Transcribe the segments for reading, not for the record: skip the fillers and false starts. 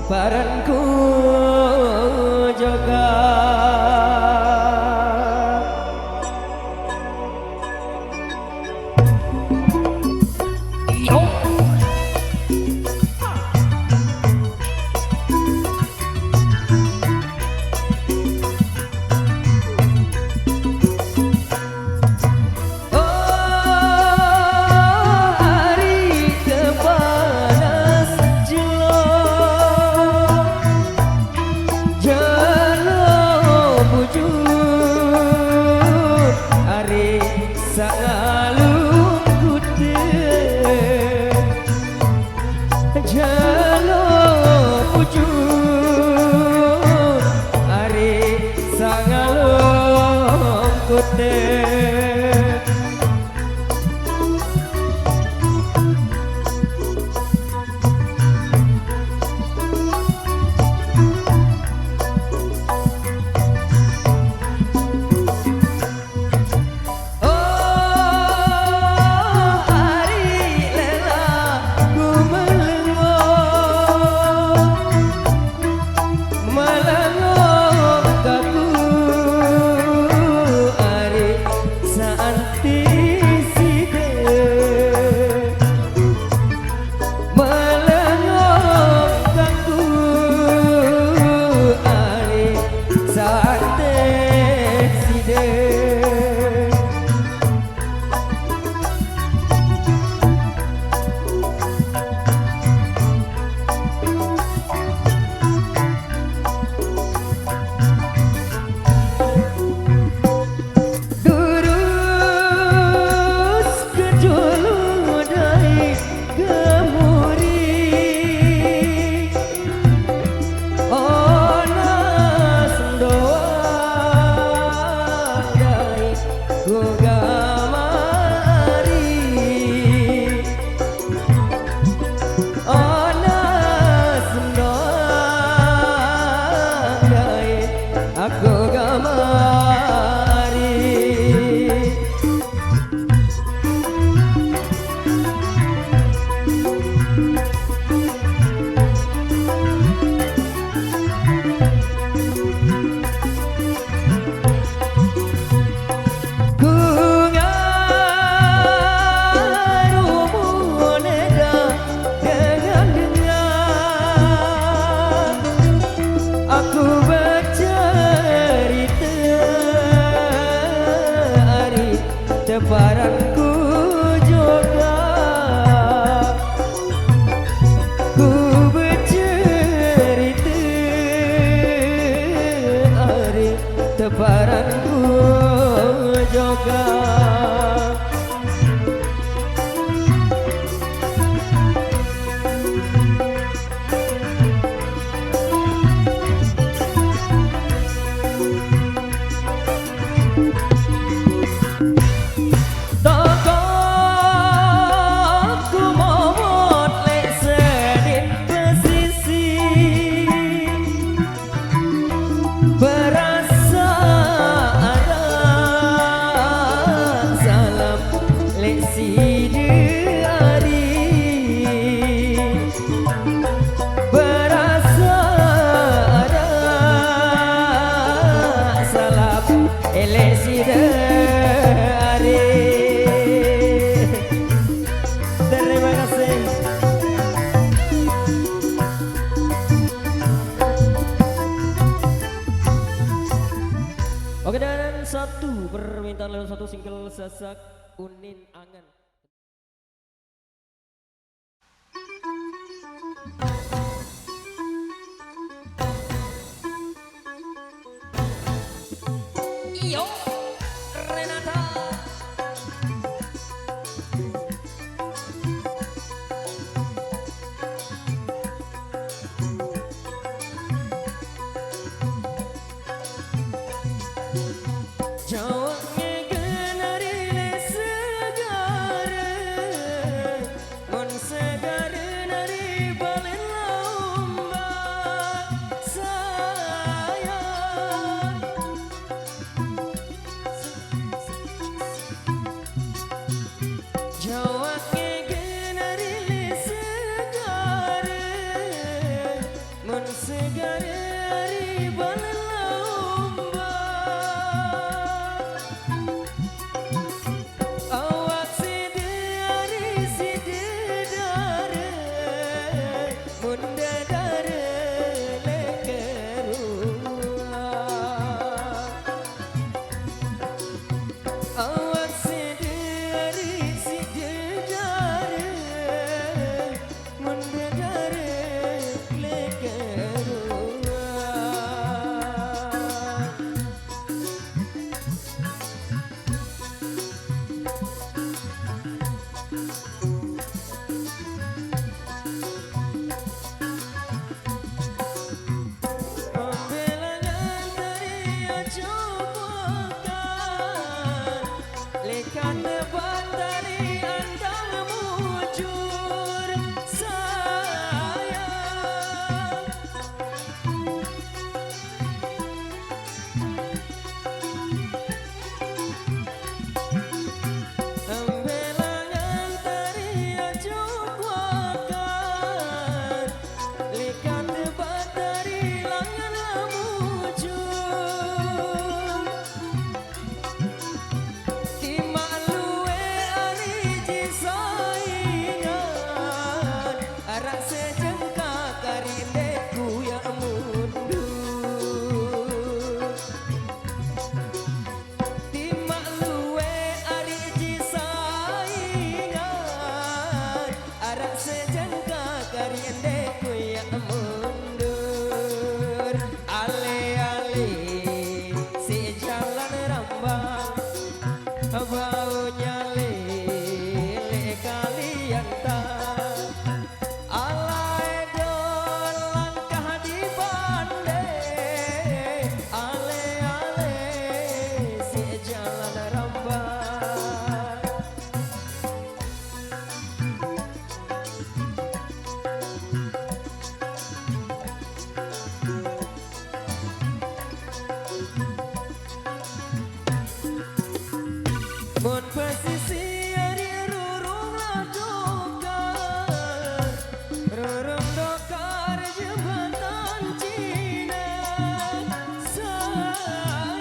Paranku jaga paranku juga ku bercerita hari teparanku juga Oke, dan satu permintaan lewat satu single Sasak Unin Angan. Iyo Renata Jawabnya genari le segala endeku ya mundur. Ale-ale si jalan rambang, baunya lele kalian tak. Alay don langkah di bandai, ale-ale si jalan rambang. Mun pesisir rurung dokar, rurung dokar jembatan Cina sayang.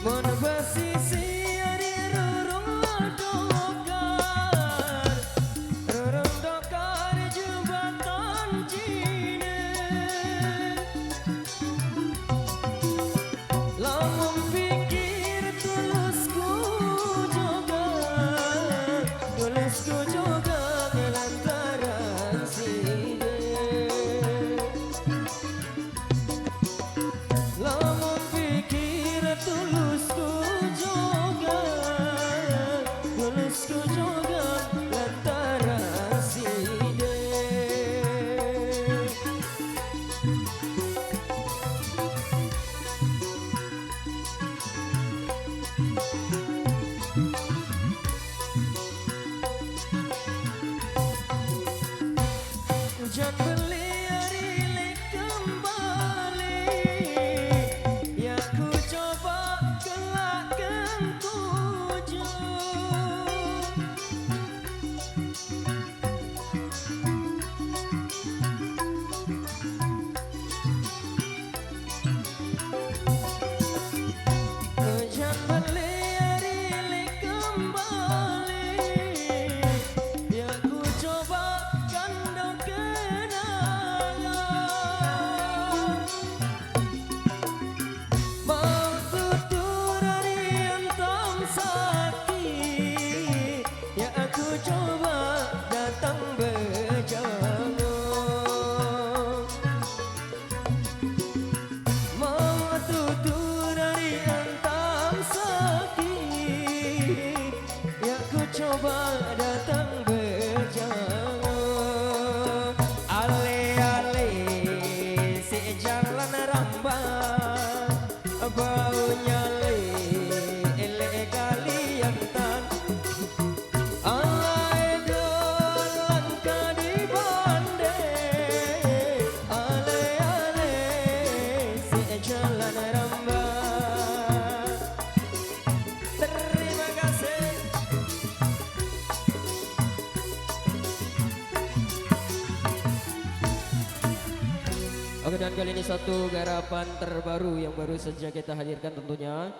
Mun pesisir rurung dokar, rurung dokar jembatan Cina. Lamun pikir tulusku juga lantaran sini. Lamun pikir tulusku juga lantaran sini. Jangan beli rilik kembali, ya ku coba kelakkan tujuh. Jangan beli rilik kembali, ya ku coba kandung kenangan. Mau tutur riantam sakit, ya aku coba datang berjalan. Mau tutur riantam sakit, ya aku coba datang berjalan. Ale-ale si jalan rambang, baunya lele kalian tan. Alay don langkah di bandai, ale-ale si jalan rambang. Terima kasih. Oke, dan kali ini satu garapan terbaru yang baru saja kita hadirkan tentunya.